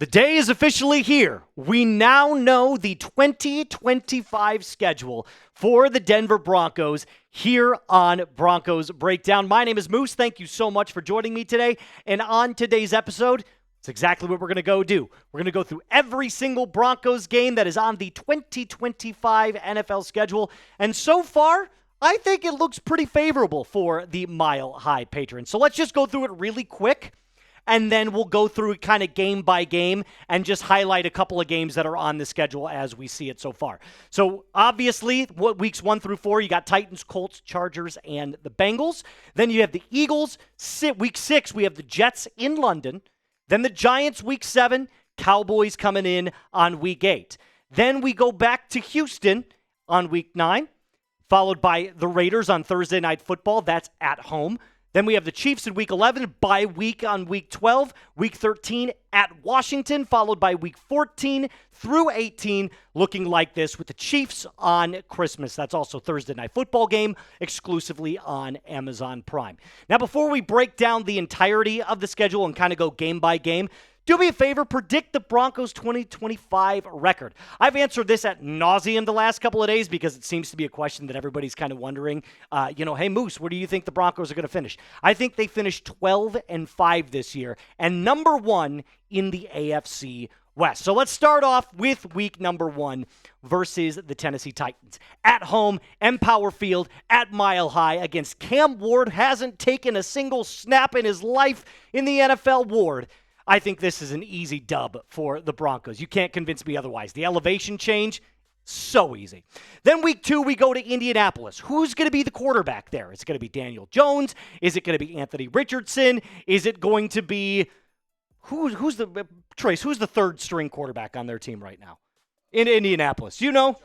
The day is officially here. We now know the 2025 schedule for the Denver Broncos here on Broncos Breakdown. My name is Moose. Thank you so much for joining me today. And on today's episode, it's exactly what we're going to go do. We're going to go through every single Broncos game that is on the 2025 NFL schedule. And so far, I think it looks pretty favorable for the Mile High patrons. So let's just go through it really quick. And then we'll go through it kind of game by game and just highlight a couple of games that are on the schedule as we see it so far. So obviously, weeks 1 through 4, you got Titans, Colts, Chargers, and the Bengals. Then you have the Eagles. Week 6, we have the Jets in London. Then the Giants, week 7. Cowboys coming in on week 8. Then we go back to Houston on week 9, followed by the Raiders on Thursday Night Football. That's at home. Then we have the Chiefs in week 11, bye week on week 12, week 13 at Washington, followed by week 14 through 18, looking like this with the Chiefs on Christmas. That's also Thursday Night Football game, exclusively on Amazon Prime. Now, before we break down the entirety of the schedule and kind of go game by game, do me a favor, predict the Broncos 2025 record. I've answered this ad nauseum the last couple of days because it seems to be a question that everybody's kind of wondering. Hey, Moose, where do you think the Broncos are going to finish? I think they finish 12-5 this year and number 1 in the AFC West. So let's start off with week number 1 versus the Tennessee Titans. At home, Empower Field, at Mile High against Cam Ward. Hasn't taken a single snap in his life in the NFL. Ward, I think this is an easy dub for the Broncos. You can't convince me otherwise. The elevation change, so easy. Then week 2, we go to Indianapolis. Who's going to be the quarterback there? Is it going to be Daniel Jones? Is it going to be Anthony Richardson? Is it going to be who's the third string quarterback on their team right now in Indianapolis? You know?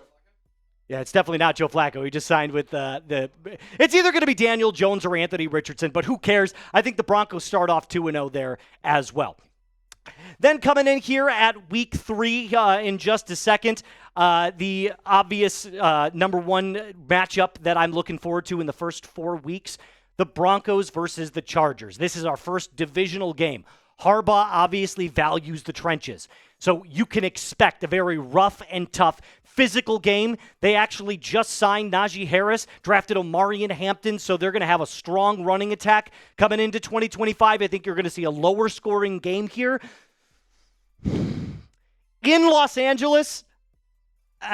Yeah, it's definitely not Joe Flacco. He just signed with it's either going to be Daniel Jones or Anthony Richardson, but who cares? I think the Broncos start off 2-0 there as well. Then coming in here at week 3 in just a second, the obvious number 1 matchup that I'm looking forward to in the first 4 weeks, the Broncos versus the Chargers. This is our first divisional game. Harbaugh obviously values the trenches. So you can expect a very rough and tough physical game. They actually just signed Najee Harris, drafted Omarion Hampton, so they're going to have a strong running attack coming into 2025. I think you're going to see a lower scoring game here. In Los Angeles, you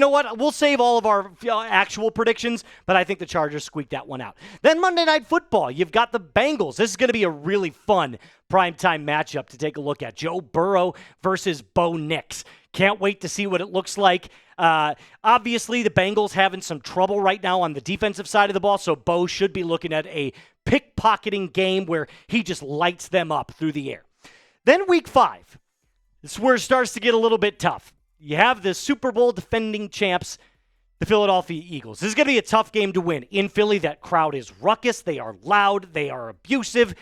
know what? We'll save all of our actual predictions, but I think the Chargers squeaked that one out. Then Monday Night Football, you've got the Bengals. This is going to be a really fun primetime matchup to take a look at. Joe Burrow versus Bo Nix. Can't wait to see what it looks like. Obviously, the Bengals having some trouble right now on the defensive side of the ball, so Bo should be looking at a pickpocketing game where he just lights them up through the air. Then week 5. This is where it starts to get a little bit tough. You have the Super Bowl defending champs, the Philadelphia Eagles. This is going to be a tough game to win. In Philly, that crowd is ruckus. They are loud. They are abusive.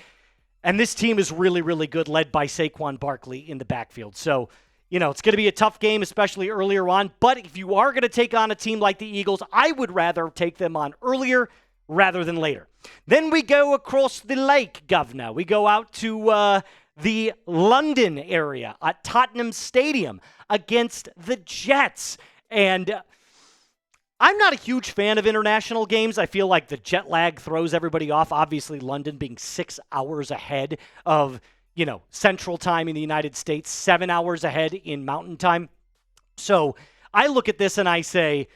And this team is really, really good, led by Saquon Barkley in the backfield. So, it's going to be a tough game, especially earlier on. But if you are going to take on a team like the Eagles, I would rather take them on earlier rather than later. Then we go across the lake, governor. We go out to the London area at Tottenham Stadium against the Jets. And I'm not a huge fan of international games. I feel like the jet lag throws everybody off. Obviously, London being 6 hours ahead of, Central Time in the United States, 7 hours ahead in Mountain Time. So I look at this and I say,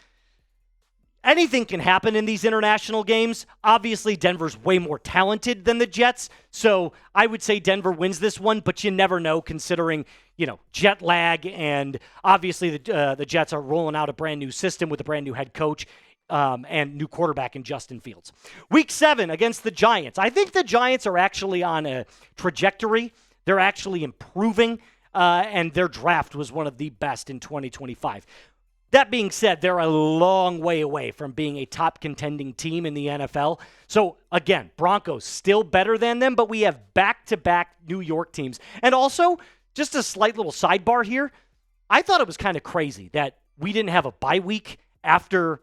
anything can happen in these international games. Obviously, Denver's way more talented than the Jets, so I would say Denver wins this one, but you never know considering, jet lag, and obviously the Jets are rolling out a brand new system with a brand new head coach and new quarterback in Justin Fields. Week 7 against the Giants. I think the Giants are actually on a trajectory. They're actually improving, and their draft was one of the best in 2025. That being said, they're a long way away from being a top contending team in the NFL. So, again, Broncos still better than them, but we have back-to-back New York teams. And also, just a slight little sidebar here, I thought it was kind of crazy that we didn't have a bye week after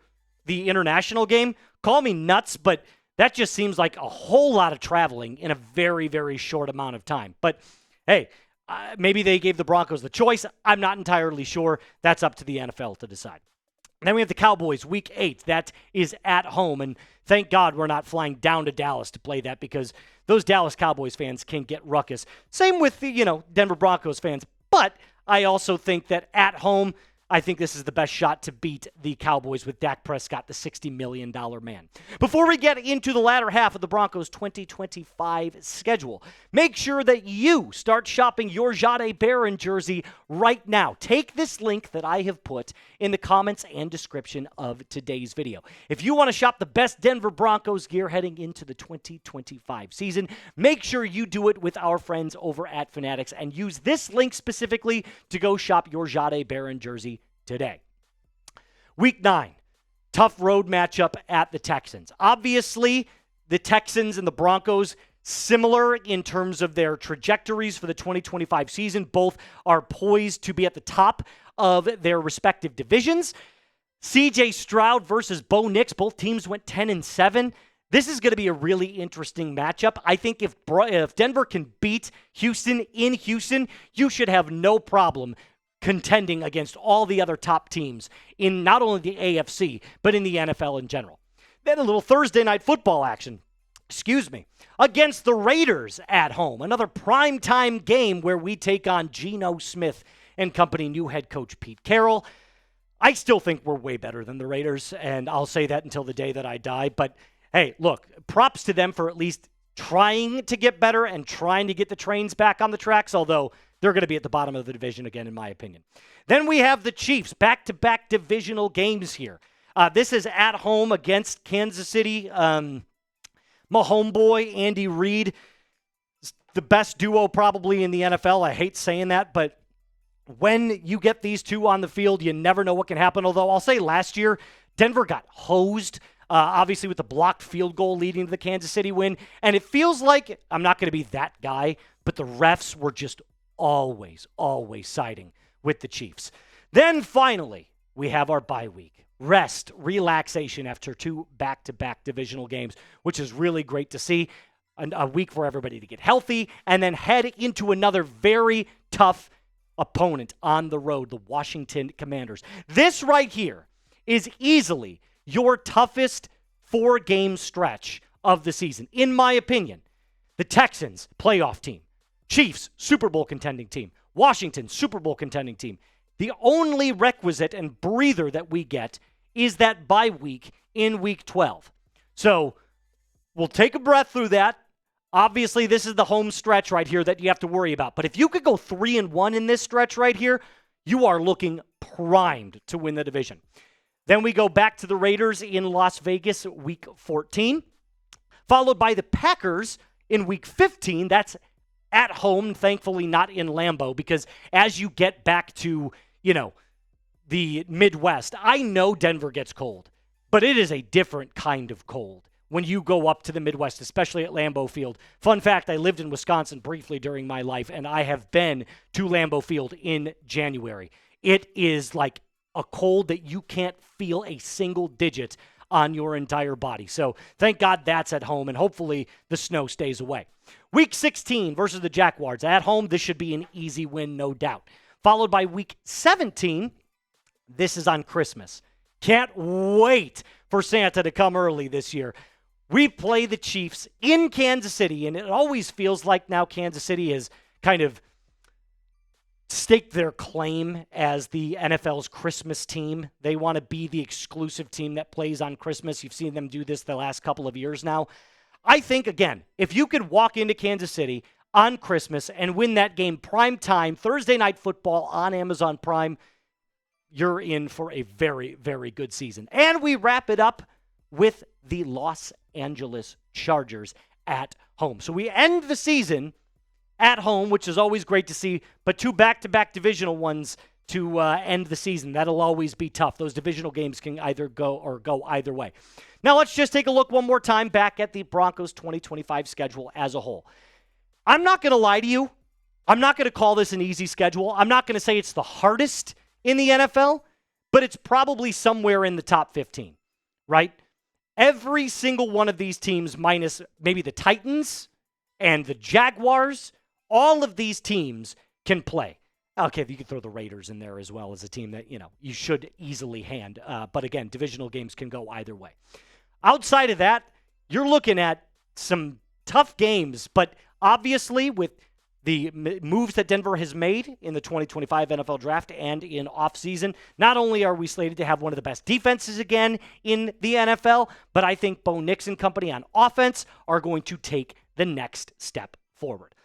the international game. Call me nuts, but that just seems like a whole lot of traveling in a very, very short amount of time. But, hey, Maybe they gave the Broncos the choice. I'm not entirely sure. That's up to the NFL to decide. Then we have the Cowboys, Week 8. That is at home, and thank God we're not flying down to Dallas to play that because those Dallas Cowboys fans can get ruckus. Same with the, Denver Broncos fans, but I also think that at home, I think this is the best shot to beat the Cowboys with Dak Prescott, the $60 million man. Before we get into the latter half of the Broncos 2025 schedule, make sure that you start shopping your Jade Barron jersey right now. Take this link that I have put in the comments and description of today's video. If you want to shop the best Denver Broncos gear heading into the 2025 season, make sure you do it with our friends over at Fanatics and use this link specifically to go shop your Jade Barron jersey today. Week 9, tough road matchup at the Texans. Obviously, the Texans and the Broncos similar in terms of their trajectories for the 2025 season. Both are poised to be at the top of their respective divisions. CJ Stroud versus Bo Nix. Both teams went 10-7. This is going to be a really interesting matchup. I think if Denver can beat Houston in Houston, you should have no problem contending against all the other top teams in not only the AFC, but in the NFL in general. Then a little Thursday night football action, against the Raiders at home. Another primetime game where we take on Geno Smith and company, new head coach Pete Carroll. I still think we're way better than the Raiders, and I'll say that until the day that I die. But hey, look, props to them for at least trying to get better and trying to get the trains back on the tracks, although they're going to be at the bottom of the division again, in my opinion. Then we have the Chiefs, back-to-back divisional games here. This is at home against Kansas City. My homeboy, Andy Reid, the best duo probably in the NFL. I hate saying that, but when you get these two on the field, you never know what can happen. Although I'll say last year, Denver got hosed, obviously with the blocked field goal leading to the Kansas City win. And it feels like, I'm not going to be that guy, but the refs were just always siding with the Chiefs. Then finally, we have our bye week. Rest, relaxation after 2 back-to-back divisional games, which is really great to see. A week for everybody to get healthy and then head into another very tough opponent on the road, the Washington Commanders. This right here is easily your toughest 4-game stretch of the season, in my opinion. The Texans, playoff team. Chiefs, Super Bowl contending team. Washington, Super Bowl contending team. The only requisite and breather that we get is that bye week in week 12. So we'll take a breath through that. Obviously, this is the home stretch right here that you have to worry about. But if you could go 3-1 in this stretch right here, you are looking primed to win the division. Then we go back to the Raiders in Las Vegas, week 14, followed by the Packers in week 15. That's at home, thankfully not in Lambeau, because as you get back to, the Midwest, I know Denver gets cold, but it is a different kind of cold when you go up to the Midwest, especially at Lambeau Field. Fun fact, I lived in Wisconsin briefly during my life, and I have been to Lambeau Field in January. It is like a cold that you can't feel a single digit on your entire body. So thank God that's at home, and hopefully the snow stays away. Week 16 versus the Jaguars. At home, this should be an easy win, no doubt. Followed by week 17, this is on Christmas. Can't wait for Santa to come early this year. We play the Chiefs in Kansas City, and it always feels like now Kansas City has kind of staked their claim as the NFL's Christmas team. They want to be the exclusive team that plays on Christmas. You've seen them do this the last couple of years now. I think, again, if you could walk into Kansas City on Christmas and win that game prime time, Thursday Night Football on Amazon Prime, you're in for a very, very good season. And we wrap it up with the Los Angeles Chargers at home. So we end the season at home, which is always great to see, but 2 back-to-back divisional ones to end the season. That'll always be tough. Those divisional games can either go either way. Now let's just take a look one more time back at the Broncos 2025 schedule as a whole. I'm not going to lie to you. I'm not going to call this an easy schedule. I'm not going to say it's the hardest in the NFL, but it's probably somewhere in the top 15, right? Every single one of these teams, minus maybe the Titans and the Jaguars, all of these teams can play. Okay, you could throw the Raiders in there as well as a team that, you should easily hand. But again, divisional games can go either way. Outside of that, you're looking at some tough games, but obviously with the moves that Denver has made in the 2025 NFL Draft and in offseason, not only are we slated to have one of the best defenses again in the NFL, but I think Bo Nix and company on offense are going to take the next step forward.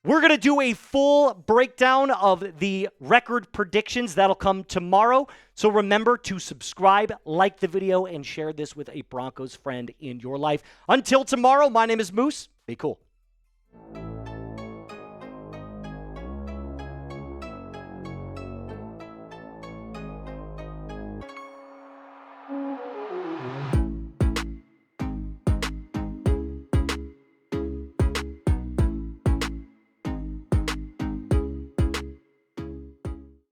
We're going to do a full breakdown of the record predictions. That'll come tomorrow. So remember to subscribe, like the video, and share this with a Broncos friend in your life. Until tomorrow, my name is Moose. Be cool.